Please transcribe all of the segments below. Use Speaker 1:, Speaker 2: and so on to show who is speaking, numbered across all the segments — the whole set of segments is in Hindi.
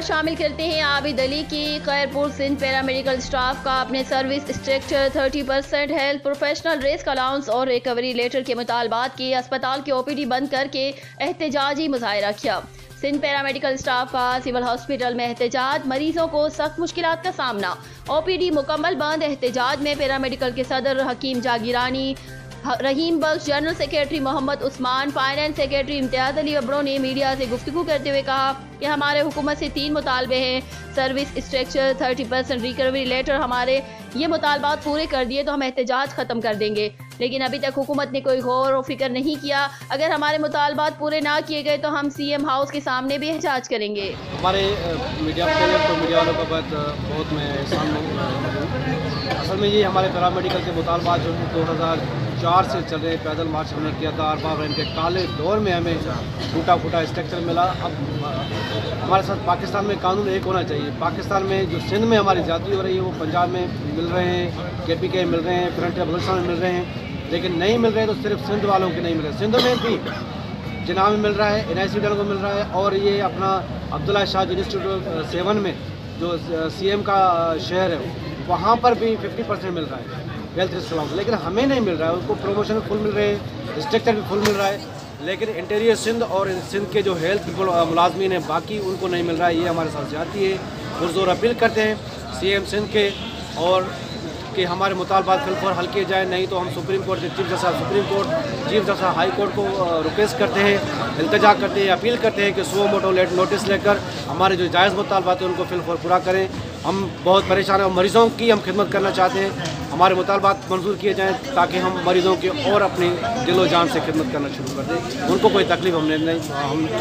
Speaker 1: शामिल करते हैं आबिद अली की। खैरपुर सिंध पैरामेडिकल स्टाफ का अपने service structure 30% health professional risk allowance और रिकवरी लेटर के मुतालबात के अस्पताल के OPD बंद करके एहतजाजी मुजाहरा किया। सिंध पैरामेडिकल स्टाफ का सिविल हॉस्पिटल में एहतजाज, मरीजों को सख्त मुश्किलात का सामना। OPD मुकम्मल बंद। एहतजाज में पैरामेडिकल के सदर Hakim Jagirani, Rahim Bakhsh, general secretary Mohammad Usman, finance secretary Imtiaz Ali Abro ने मीडिया से गुफ्तगू करते हुए कहा कि हमारे हुकूमत से 3 मुतालबे हैं। सर्विस स्ट्रक्चर, 30% रिकवरी लेटर, हमारे ये मुतालबात पूरे कर दिए तो हम एहतजाज ख़त्म कर देंगे, लेकिन अभी तक हुकूमत ने कोई गौर और फिक्र नहीं किया। अगर हमारे मुतालबात पूरे ना किए गए तो हम CM हाउस के सामने भी एहतजाज करेंगे।
Speaker 2: हमारे मीडिया वालों का बहुत मैं असल में ये हमारे पैरामेडिकल के मुतालबात जो है 2004 से चल रहे पैदल मार्च हमने किया था। अरबाब रैन के काले दौर में हमें टूटा फूटा स्ट्रक्चर मिला। अब हमारे साथ पाकिस्तान में कानून एक होना चाहिए। पाकिस्तान में जो सिंध में हमारी ज़्यादती हो रही है वो पंजाब में मिल रहे हैं, KPK मिल रहे हैं, फ्रंटियर बलूचिस्तान में मिल रहे हैं, लेकिन नहीं मिल रहे तो सिर्फ सिंध वालों के नहीं मिल रहे। सिंध में भी जिना में मिल रहा है, NIC वालों को मिल रहा है, और ये अपना अब्दुल्ला शाह इंस्टीट्यूट 7 में जो CM का शहर है वहाँ पर भी 50% मिल रहा है हेल्थ रिस्क अलाउंस, लेकिन हमें नहीं मिल रहा है। उनको प्रमोशन फुल मिल रहे हैं, स्ट्रक्चर भी फुल मिल रहा है, लेकिन इंटीरियर सिंध और सिंध के जो हेल्थ मुलाजमीन हैं बाकी उनको नहीं मिल रहा है। ये हमारे साथ जाती है। पुरजोर अपील करते हैं CM सिंध के और कि हमारे मुतालबात फिलफौर हल किए जाए, नहीं तो हम सुप्रीम कोर्ट के chief justice supreme court, chief justice high court को रिक्वेस्ट करते हैं, इल्तिजा करते हैं, अपील करते हैं कि सुओ मोटो नोटिस लेकर हमारे जो जायज़ मुतालबात हैं उनको फिलफौर पूरा करें। हम बहुत परेशान हैं और मरीज़ों की हम खिदमत करना चाहते हैं। हमारे मुतालबात मंजूर किए जाएँ ताकि हम मरीज़ों की और अपनी दिलो जान से खिदमत करना शुरू कर दें। उनको कोई तकलीफ हम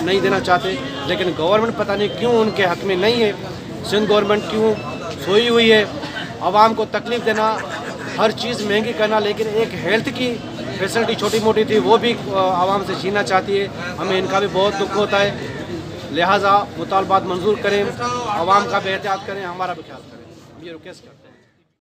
Speaker 2: नहीं देना चाहते, लेकिन गवर्नमेंट पता नहीं क्यों उनके हक़ में नहीं है। सिंध गवर्नमेंट क्यों सोई हुई है, आवाम को तकलीफ़ देना, हर चीज़ महंगी करना, लेकिन एक हेल्थ की फैसिलिटी छोटी मोटी थी वो भी आवाम से छीनना चाहती है। हमें इनका भी बहुत दुख होता है। लिहाजा मुतालबात मंजूर करें, आवाम का भी एहतियात करें, हमारा भी ख्याल करें। ये रिक्वेस्ट करते हैं।